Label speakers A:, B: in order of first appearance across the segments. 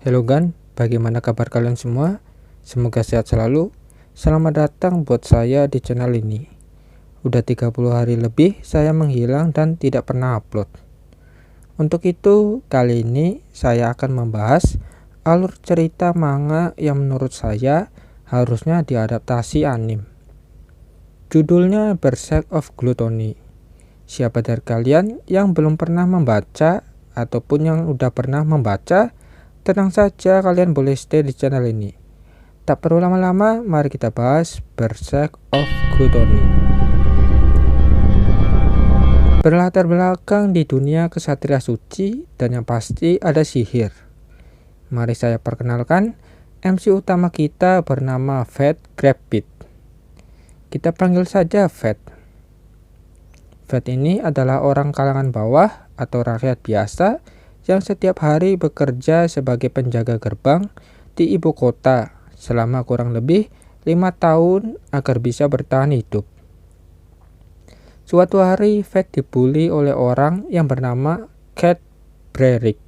A: Hello Gan, bagaimana kabar kalian semua? Semoga sehat selalu. Selamat datang buat saya di channel ini. Udah 30 hari lebih saya menghilang dan tidak pernah upload. Untuk itu, kali ini saya akan membahas alur cerita manga yang menurut saya harusnya diadaptasi anime. Judulnya Berserk of Gluttony. Siapa dari kalian yang belum pernah membaca ataupun yang udah pernah membaca, tenang saja, kalian boleh stay di channel ini. Tak perlu lama-lama, mari kita bahas Berserk of Gluttony. Berlatar belakang di dunia kesatria suci dan yang pasti ada sihir. Mari saya perkenalkan, MC utama kita bernama Fate Grabbit. Kita panggil saja Fate. Fate ini adalah orang kalangan bawah atau rakyat biasa yang setiap hari bekerja sebagai penjaga gerbang di ibu kota selama kurang lebih 5 tahun agar bisa bertahan hidup. Suatu hari Fate dibully oleh orang yang bernama Cat Brerick.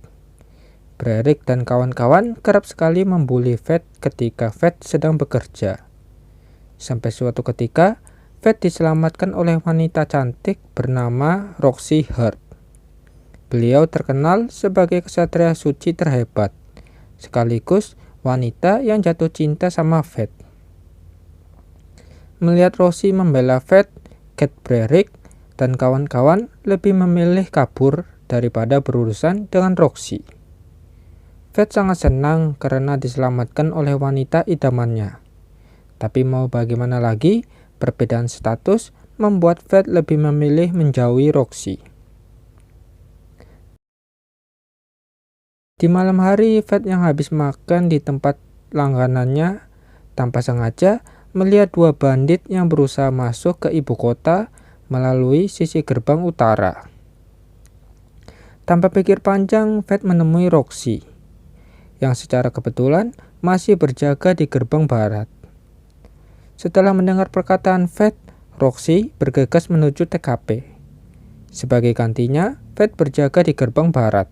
A: Brerick dan kawan-kawan kerap sekali membuli Fate ketika Fate sedang bekerja. Sampai suatu ketika Fate diselamatkan oleh wanita cantik bernama Roxy Heart. Beliau terkenal sebagai kesatria suci terhebat, sekaligus wanita yang jatuh cinta sama Fate. Melihat Roxy membela Fate, Cat Brerick dan kawan-kawan lebih memilih kabur daripada berurusan dengan Roxy. Fate sangat senang karena diselamatkan oleh wanita idamannya. Tapi mau bagaimana lagi, perbedaan status membuat Fate lebih memilih menjauhi Roxy. Di malam hari, Fate yang habis makan di tempat langganannya tanpa sengaja melihat dua bandit yang berusaha masuk ke ibu kota melalui sisi gerbang utara. Tanpa pikir panjang, Fate menemui Roxy, yang secara kebetulan masih berjaga di gerbang barat. Setelah mendengar perkataan Fate, Roxy bergegas menuju TKP. Sebagai gantinya, Fate berjaga di gerbang barat.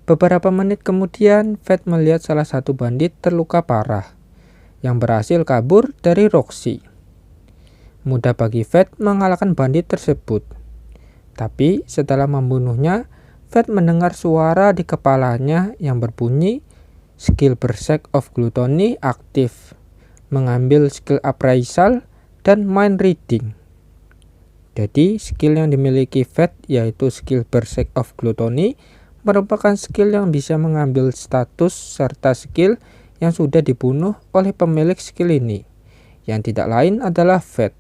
A: Beberapa menit kemudian, Fate melihat salah satu bandit terluka parah yang berhasil kabur dari Roxy. Mudah bagi Fate mengalahkan bandit tersebut. Tapi setelah membunuhnya, Fate mendengar suara di kepalanya yang berbunyi, skill Berserk of Gluttony aktif, mengambil skill appraisal dan mind reading. Jadi skill yang dimiliki Fate yaitu skill Berserk of Gluttony merupakan skill yang bisa mengambil status serta skill yang sudah dibunuh oleh pemilik skill ini, yang tidak lain adalah Fate.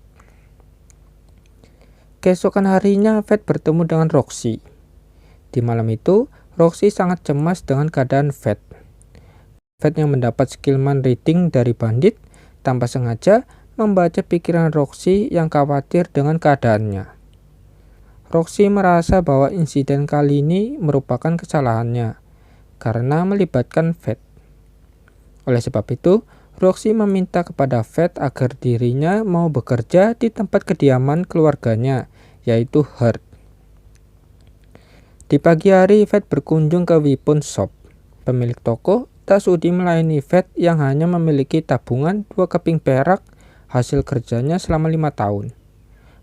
A: Keesokan harinya Fate bertemu dengan Roxy. Di malam itu, Roxy sangat cemas dengan keadaan Fate. Fate yang mendapat skill mind reading dari bandit tanpa sengaja membaca pikiran Roxy yang khawatir dengan keadaannya. Roxy merasa bahwa insiden kali ini merupakan kesalahannya karena melibatkan Fate. Oleh sebab itu, Roxy meminta kepada Fate agar dirinya mau bekerja di tempat kediaman keluarganya, yaitu Heart. Di pagi hari, Fate berkunjung ke Weapon Shop. Pemilik toko tak sudi melayani Fate yang hanya memiliki tabungan 2 keping perak hasil kerjanya selama 5 tahun.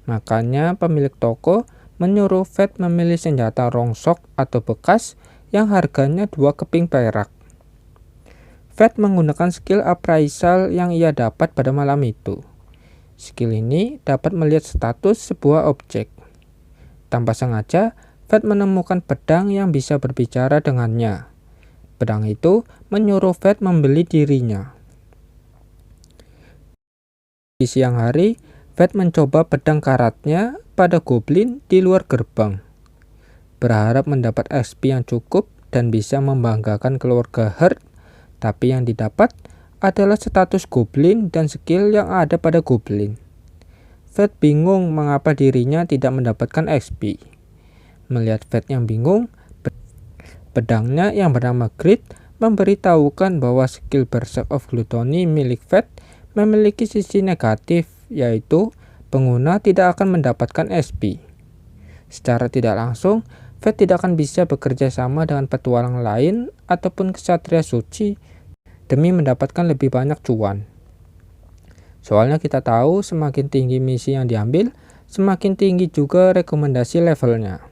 A: Makanya pemilik toko menyuruh Fate memilih senjata rongsok atau bekas yang harganya 2 keping perak. Fate menggunakan skill appraisal yang ia dapat pada malam itu. Skill ini dapat melihat status sebuah objek. Tanpa sengaja, Fate menemukan pedang yang bisa berbicara dengannya. Pedang itu menyuruh Fate membeli dirinya. Di siang hari, Fate mencoba pedang karatnya pada goblin di luar gerbang, berharap mendapat XP yang cukup dan bisa membanggakan keluarga Heart, tapi yang didapat adalah status goblin dan skill yang ada pada goblin. Fate bingung mengapa dirinya tidak mendapatkan XP. Melihat Fate yang bingung, pedangnya yang bernama Grit memberitahukan bahwa skill Berserk of Gluttony milik Fate memiliki sisi negatif, yaitu pengguna tidak akan mendapatkan XP. Secara tidak langsung, Fat tidak akan bisa bekerja sama dengan petualang lain ataupun ksatria suci demi mendapatkan lebih banyak cuan. Soalnya kita tahu semakin tinggi misi yang diambil, semakin tinggi juga rekomendasi levelnya.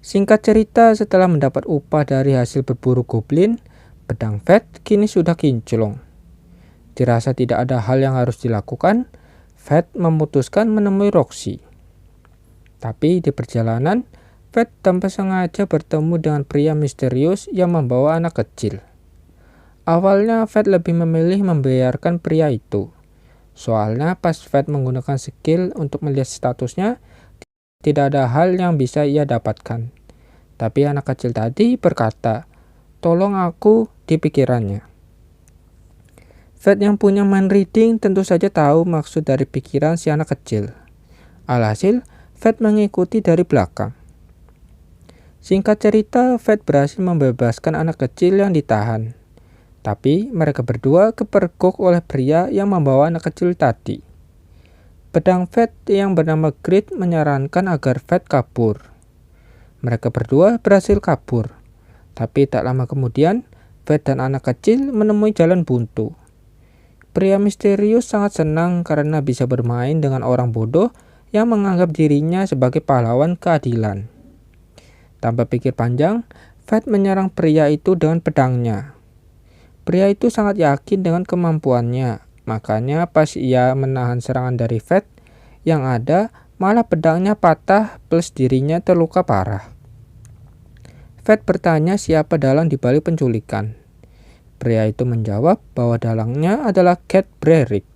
A: Singkat cerita, setelah mendapat upah dari hasil berburu goblin, pedang Fat kini sudah kinclong. Dirasa tidak ada hal yang harus dilakukan, Fat memutuskan menemui Roxy. Tapi di perjalanan, Fat tanpa sengaja bertemu dengan pria misterius yang membawa anak kecil. Awalnya Fat lebih memilih membiarkan pria itu. Soalnya pas Fat menggunakan skill untuk melihat statusnya, tidak ada hal yang bisa ia dapatkan. Tapi anak kecil tadi berkata, "Tolong aku," di pikirannya. Fat yang punya mind reading tentu saja tahu maksud dari pikiran si anak kecil. Alhasil, Fat mengikuti dari belakang. Singkat cerita, Fat berhasil membebaskan anak kecil yang ditahan. Tapi mereka berdua kepergok oleh pria yang membawa anak kecil tadi. Pedang Fat yang bernama Grid menyarankan agar Fat kabur. Mereka berdua berhasil kabur. Tapi tak lama kemudian, Fat dan anak kecil menemui jalan buntu. Pria misterius sangat senang karena bisa bermain dengan orang bodoh yang menganggap dirinya sebagai pahlawan keadilan. Tanpa pikir panjang, Fat menyerang pria itu dengan pedangnya. Pria itu sangat yakin dengan kemampuannya, makanya pas ia menahan serangan dari Fat, yang ada malah pedangnya patah plus dirinya terluka parah. Fat bertanya siapa dalang di balik penculikan. Pria itu menjawab bahwa dalangnya adalah Cat Brerick.